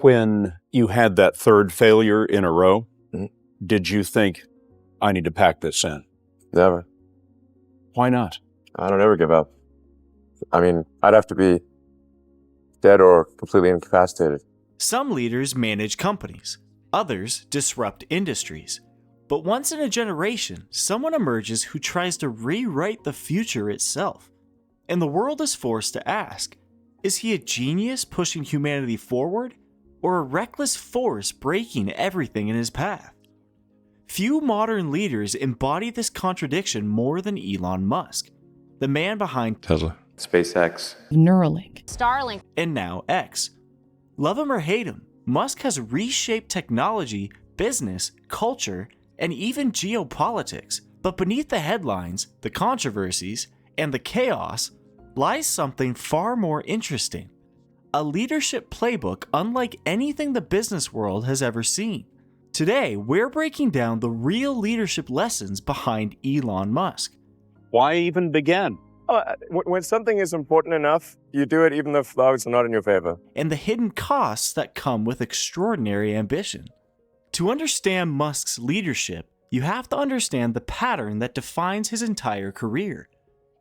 When you had that third failure in a row, did you think, I need to pack this in? Never. Why not? I don't ever give up. I mean, I'd have to be dead or completely incapacitated. Some leaders manage companies, others disrupt industries. But once in a generation, someone emerges who tries to rewrite the future itself. And the world is forced to ask, is he a genius pushing humanity forward, or a reckless force breaking everything in his path? Few modern leaders embody this contradiction more than Elon Musk, the man behind Tesla, SpaceX, Neuralink, Starlink, and now X. Love him or hate him, Musk has reshaped technology, business, culture, and even geopolitics. But beneath the headlines, the controversies, and the chaos lies something far more interesting. A leadership playbook unlike anything the business world has ever seen. Today, we're breaking down the real leadership lessons behind Elon Musk. Why even begin? When something is important enough, you do it even if the odds are not in your favor. And the hidden costs that come with extraordinary ambition. To understand Musk's leadership, you have to understand the pattern that defines his entire career.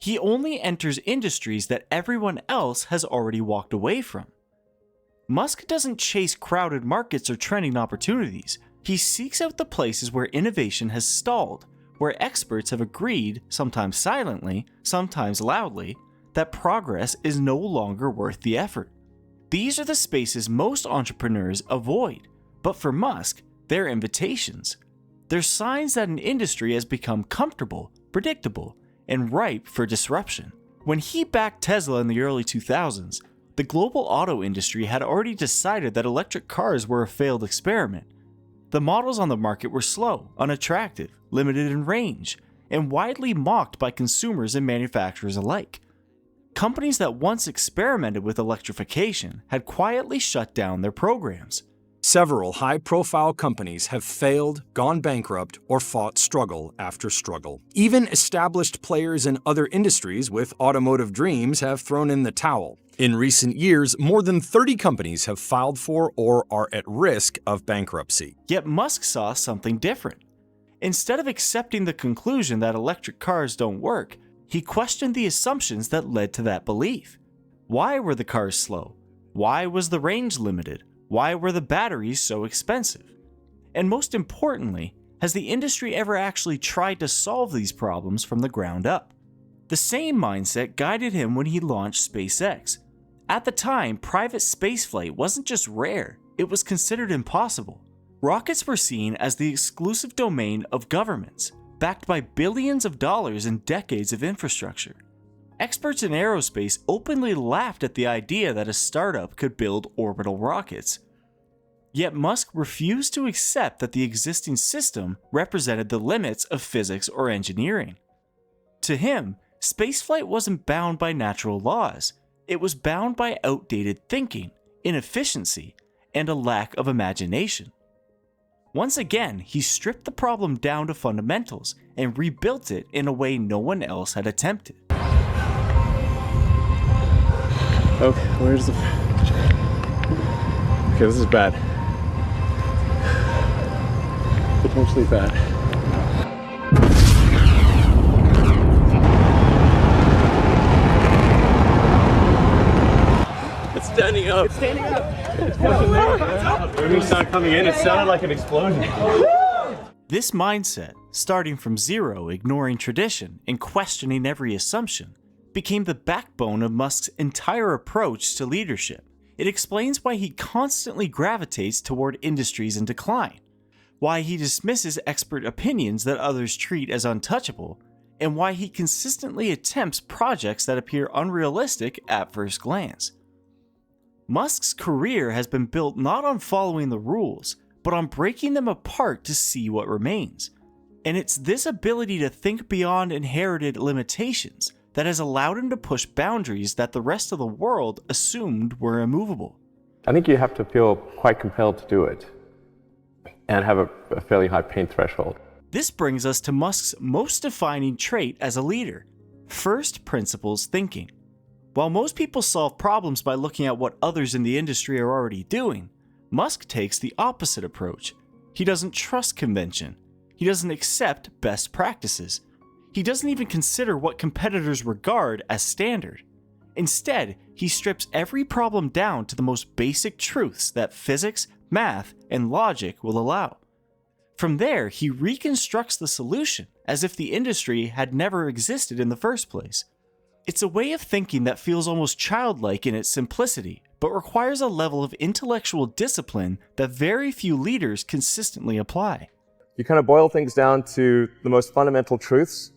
He only enters industries that everyone else has already walked away from. Musk doesn't chase crowded markets or trending opportunities. He seeks out the places where innovation has stalled, where experts have agreed, sometimes silently, sometimes loudly, that progress is no longer worth the effort. These are the spaces most entrepreneurs avoid, but for Musk, they're invitations. They're signs that an industry has become comfortable, predictable, and ripe for disruption. When he backed Tesla in the early 2000s, the global auto industry had already decided that electric cars were a failed experiment. The models on the market were slow, unattractive, limited in range, and widely mocked by consumers and manufacturers alike. Companies that once experimented with electrification had quietly shut down their programs. Several high-profile companies have failed, gone bankrupt, or fought struggle after struggle. Even established players in other industries with automotive dreams have thrown in the towel. In recent years, more than 30 companies have filed for or are at risk of bankruptcy. Yet Musk saw something different. Instead of accepting the conclusion that electric cars don't work, he questioned the assumptions that led to that belief. Why were the cars slow? Why was the range limited? Why were the batteries so expensive? And most importantly, has the industry ever actually tried to solve these problems from the ground up? The same mindset guided him when he launched SpaceX. At the time, private spaceflight wasn't just rare, it was considered impossible. Rockets were seen as the exclusive domain of governments, backed by billions of dollars and decades of infrastructure. Experts in aerospace openly laughed at the idea that a startup could build orbital rockets. Yet Musk refused to accept that the existing system represented the limits of physics or engineering. To him, spaceflight wasn't bound by natural laws. It was bound by outdated thinking, inefficiency, and a lack of imagination. Once again, he stripped the problem down to fundamentals and rebuilt it in a way no one else had attempted. Okay, where's the... Okay, this is bad. Potentially bad. It's standing up. It's standing up. It's coming up. When we started coming in, it sounded like an explosion. This mindset, starting from zero, ignoring tradition, and questioning every assumption, became the backbone of Musk's entire approach to leadership. It explains why he constantly gravitates toward industries in decline, why he dismisses expert opinions that others treat as untouchable, and why he consistently attempts projects that appear unrealistic at first glance. Musk's career has been built not on following the rules, but on breaking them apart to see what remains. And it's this ability to think beyond inherited limitations that has allowed him to push boundaries that the rest of the world assumed were immovable. I think you have to feel quite compelled to do it and have a fairly high pain threshold. This brings us to Musk's most defining trait as a leader: first principles thinking. While most people solve problems by looking at what others in the industry are already doing, Musk takes the opposite approach. He doesn't trust convention. He doesn't accept best practices. He doesn't even consider what competitors regard as standard. Instead, he strips every problem down to the most basic truths that physics, math, and logic will allow. From there, he reconstructs the solution as if the industry had never existed in the first place. It's a way of thinking that feels almost childlike in its simplicity, but requires a level of intellectual discipline that very few leaders consistently apply. You kind of boil things down to the most fundamental truths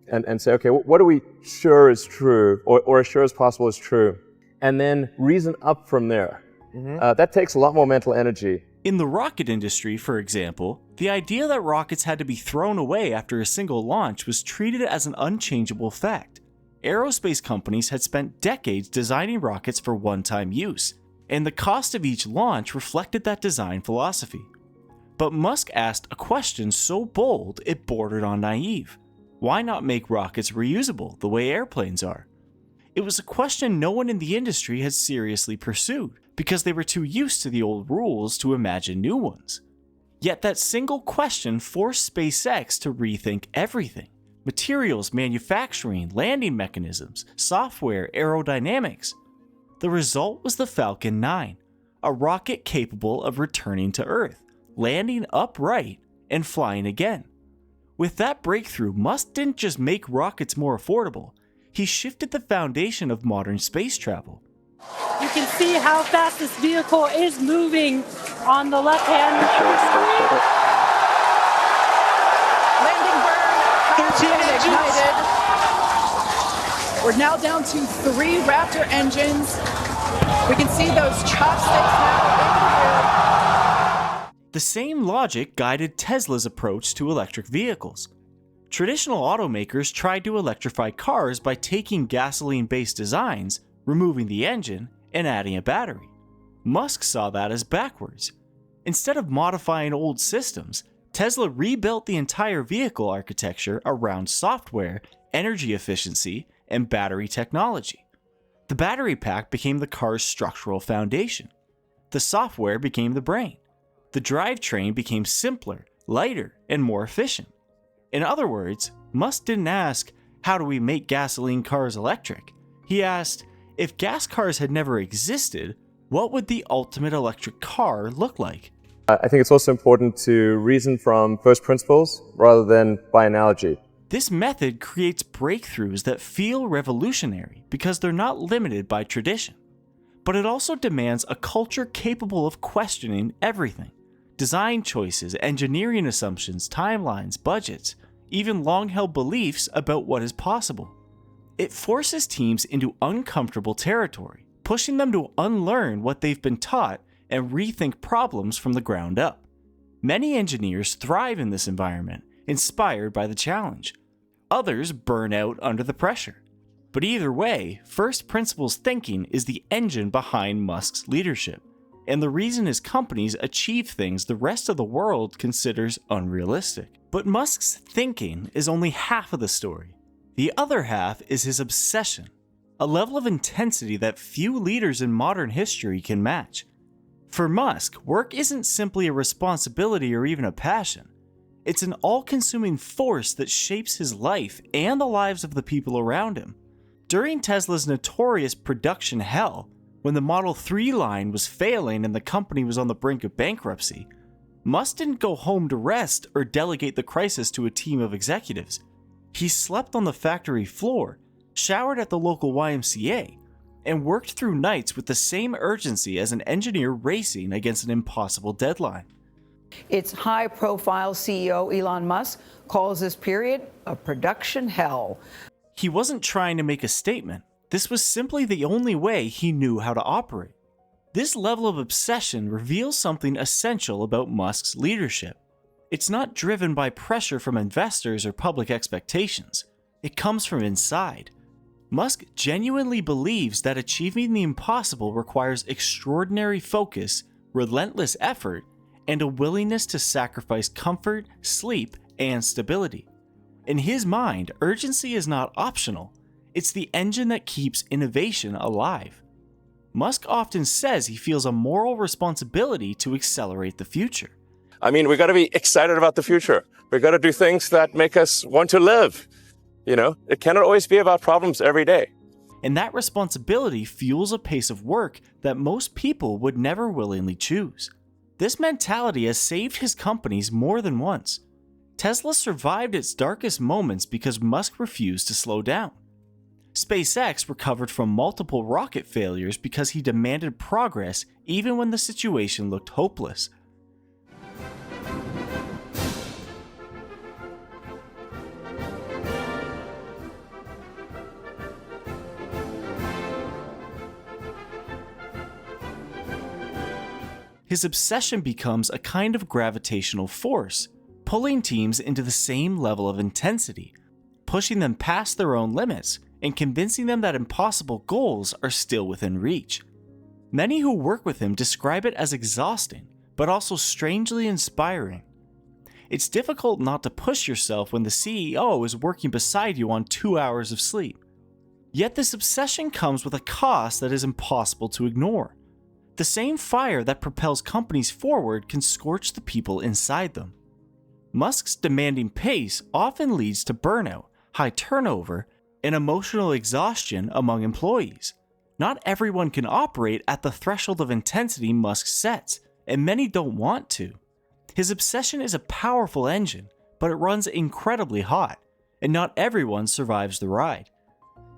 and say, okay, what are we sure is true, or as sure as possible is true, and then reason up from there. That takes a lot more mental energy. In the rocket industry, for example, the idea that rockets had to be thrown away after a single launch was treated as an unchangeable fact. Aerospace companies had spent decades designing rockets for one-time use, and the cost of each launch reflected that design philosophy. But Musk asked a question so bold it bordered on naive. Why not make rockets reusable the way airplanes are? It was a question no one in the industry had seriously pursued, because they were too used to the old rules to imagine new ones. Yet that single question forced SpaceX to rethink everything: materials, manufacturing, landing mechanisms, software, aerodynamics. The result was the Falcon 9, a rocket capable of returning to Earth, landing upright, and flying again. With that breakthrough, Musk didn't just make rockets more affordable, he shifted the foundation of modern space travel. You can see how fast this vehicle is moving on the left-hand screen. Landing burn, 13 ignited. We're now down to 3 Raptor engines. We can see those chopsticks now in the air. The same logic guided Tesla's approach to electric vehicles. Traditional automakers tried to electrify cars by taking gasoline-based designs, removing the engine, and adding a battery. Musk saw that as backwards. Instead of modifying old systems, Tesla rebuilt the entire vehicle architecture around software, energy efficiency, and battery technology. The battery pack became the car's structural foundation. The software became the brain. The drivetrain became simpler, lighter, and more efficient. In other words, Musk didn't ask, how do we make gasoline cars electric? He asked, if gas cars had never existed, what would the ultimate electric car look like? I think it's also important to reason from first principles rather than by analogy. This method creates breakthroughs that feel revolutionary because they're not limited by tradition. But it also demands a culture capable of questioning everything: design choices, engineering assumptions, timelines, budgets, even long-held beliefs about what is possible. It forces teams into uncomfortable territory, pushing them to unlearn what they've been taught and rethink problems from the ground up. Many engineers thrive in this environment, inspired by the challenge. Others burn out under the pressure. But either way, first principles thinking is the engine behind Musk's leadership, and the reason his companies achieve things the rest of the world considers unrealistic. But Musk's thinking is only half of the story. The other half is his obsession, a level of intensity that few leaders in modern history can match. For Musk, work isn't simply a responsibility or even a passion. It's an all-consuming force that shapes his life and the lives of the people around him. During Tesla's notorious production hell, when the Model 3 line was failing and the company was on the brink of bankruptcy, Musk didn't go home to rest or delegate the crisis to a team of executives. He slept on the factory floor, showered at the local YMCA, and worked through nights with the same urgency as an engineer racing against an impossible deadline. Its high-profile CEO Elon Musk calls this period a production hell. He wasn't trying to make a statement. This was simply the only way he knew how to operate. This level of obsession reveals something essential about Musk's leadership. It's not driven by pressure from investors or public expectations. It comes from inside. Musk genuinely believes that achieving the impossible requires extraordinary focus, relentless effort, and a willingness to sacrifice comfort, sleep, and stability. In his mind, urgency is not optional. It's the engine that keeps innovation alive. Musk often says he feels a moral responsibility to accelerate the future. I mean, we got to be excited about the future. We got to do things that make us want to live. You know, it cannot always be about problems every day. And that responsibility fuels a pace of work that most people would never willingly choose. This mentality has saved his companies more than once. Tesla survived its darkest moments because Musk refused to slow down. SpaceX recovered from multiple rocket failures because he demanded progress even when the situation looked hopeless. His obsession becomes a kind of gravitational force, pulling teams into the same level of intensity, pushing them past their own limits, and convincing them that impossible goals are still within reach. Many who work with him describe it as exhausting, but also strangely inspiring. It's difficult not to push yourself when the CEO is working beside you on 2 hours of sleep. Yet this obsession comes with a cost that is impossible to ignore. The same fire that propels companies forward can scorch the people inside them. Musk's demanding pace often leads to burnout, high turnover, and emotional exhaustion among employees. Not everyone can operate at the threshold of intensity Musk sets, and many don't want to. His obsession is a powerful engine, but it runs incredibly hot, and not everyone survives the ride.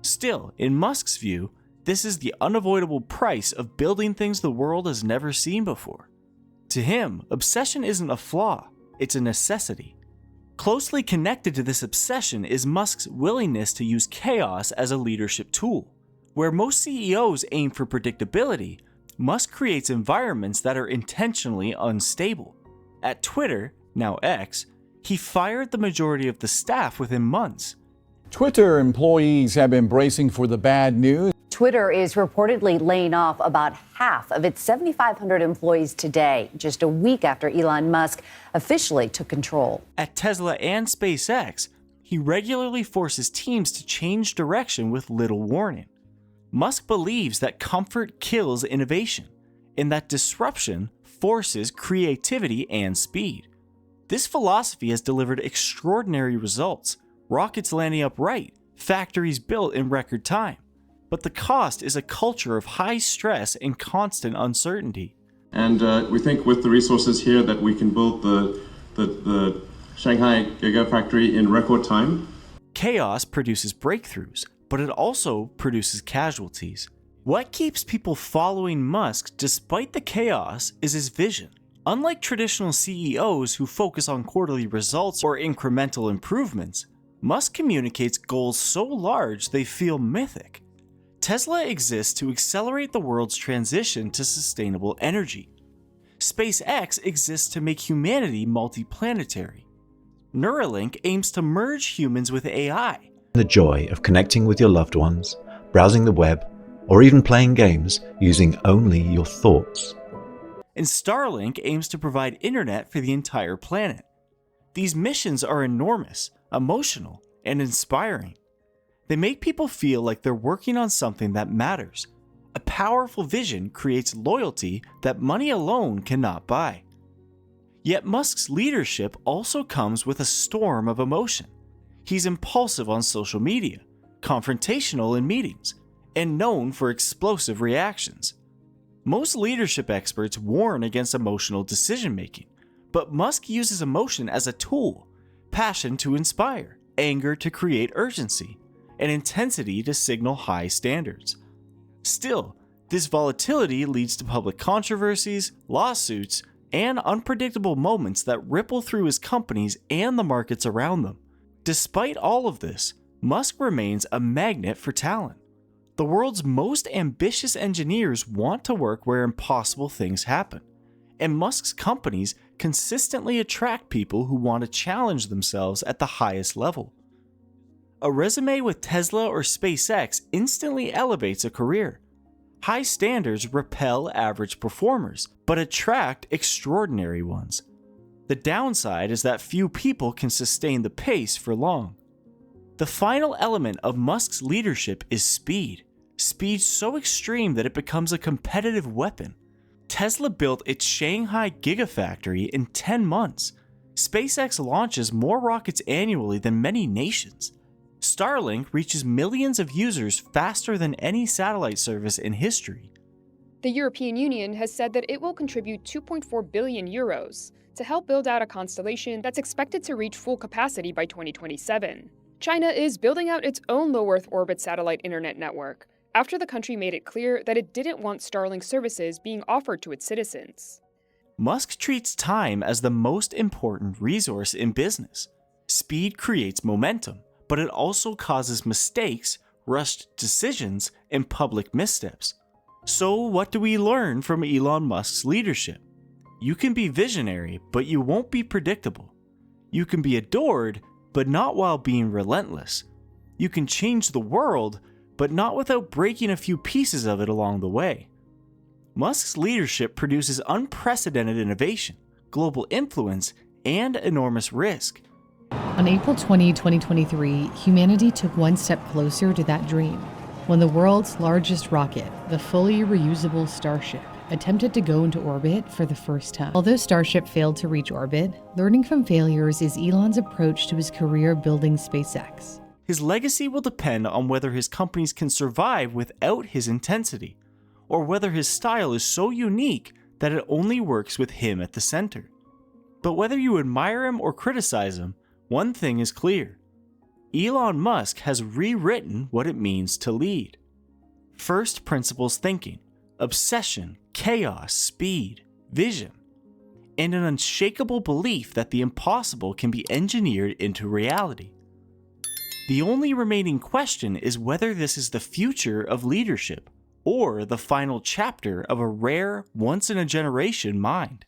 Still, in Musk's view, this is the unavoidable price of building things the world has never seen before. To him, obsession isn't a flaw, it's a necessity. Closely connected to this obsession is Musk's willingness to use chaos as a leadership tool. Where most CEOs aim for predictability, Musk creates environments that are intentionally unstable. At Twitter, now X, he fired the majority of the staff within months. Twitter employees have been bracing for the bad news. Twitter is reportedly laying off about half of its 7,500 employees today, just a week after Elon Musk officially took control. At Tesla and SpaceX, he regularly forces teams to change direction with little warning. Musk believes that comfort kills innovation, and that disruption forces creativity and speed. This philosophy has delivered extraordinary results, rockets landing upright, factories built in record time. But the cost is a culture of high stress and constant uncertainty. And we think with the resources here that we can build the Shanghai Gigafactory in record time. Chaos produces breakthroughs, but it also produces casualties. What keeps people following Musk despite the chaos is his vision. Unlike traditional CEOs who focus on quarterly results or incremental improvements, Musk communicates goals so large they feel mythic. Tesla exists to accelerate the world's transition to sustainable energy. SpaceX exists to make humanity multiplanetary. Neuralink aims to merge humans with AI. The joy of connecting with your loved ones, browsing the web, or even playing games using only your thoughts. And Starlink aims to provide internet for the entire planet. These missions are enormous, emotional, and inspiring. They make people feel like they're working on something that matters. A powerful vision creates loyalty that money alone cannot buy. Yet Musk's leadership also comes with a storm of emotion. He's impulsive on social media, confrontational in meetings, and known for explosive reactions. Most leadership experts warn against emotional decision-making, but Musk uses emotion as a tool, passion to inspire, anger to create urgency, and intensity to signal high standards. Still, this volatility leads to public controversies, lawsuits, and unpredictable moments that ripple through his companies and the markets around them. Despite all of this, Musk remains a magnet for talent. The world's most ambitious engineers want to work where impossible things happen, and Musk's companies consistently attract people who want to challenge themselves at the highest level. A resume with Tesla or SpaceX instantly elevates a career. High standards repel average performers, but attract extraordinary ones. The downside is that few people can sustain the pace for long. The final element of Musk's leadership is speed. Speed so extreme that it becomes a competitive weapon. Tesla built its Shanghai Gigafactory in 10 months. SpaceX launches more rockets annually than many nations. Starlink reaches millions of users faster than any satellite service in history. The European Union has said that it will contribute 2.4 billion euros to help build out a constellation that's expected to reach full capacity by 2027. China is building out its own low Earth orbit satellite internet network after the country made it clear that it didn't want Starlink services being offered to its citizens. Musk treats time as the most important resource in business. Speed creates momentum, but it also causes mistakes, rushed decisions, and public missteps. So what do we learn from Elon Musk's leadership? You can be visionary, but you won't be predictable. You can be adored, but not while being relentless. You can change the world, but not without breaking a few pieces of it along the way. Musk's leadership produces unprecedented innovation, global influence, and enormous risk. On April 20, 2023, humanity took one step closer to that dream when the world's largest rocket, the fully reusable Starship, attempted to go into orbit for the first time. Although Starship failed to reach orbit, learning from failures is Elon's approach to his career building SpaceX. His legacy will depend on whether his companies can survive without his intensity, or whether his style is so unique that it only works with him at the center. But whether you admire him or criticize him, one thing is clear. Elon Musk has rewritten what it means to lead. First principles thinking, obsession, chaos, speed, vision, and an unshakable belief that the impossible can be engineered into reality. The only remaining question is whether this is the future of leadership or the final chapter of a rare, once-in-a-generation mind.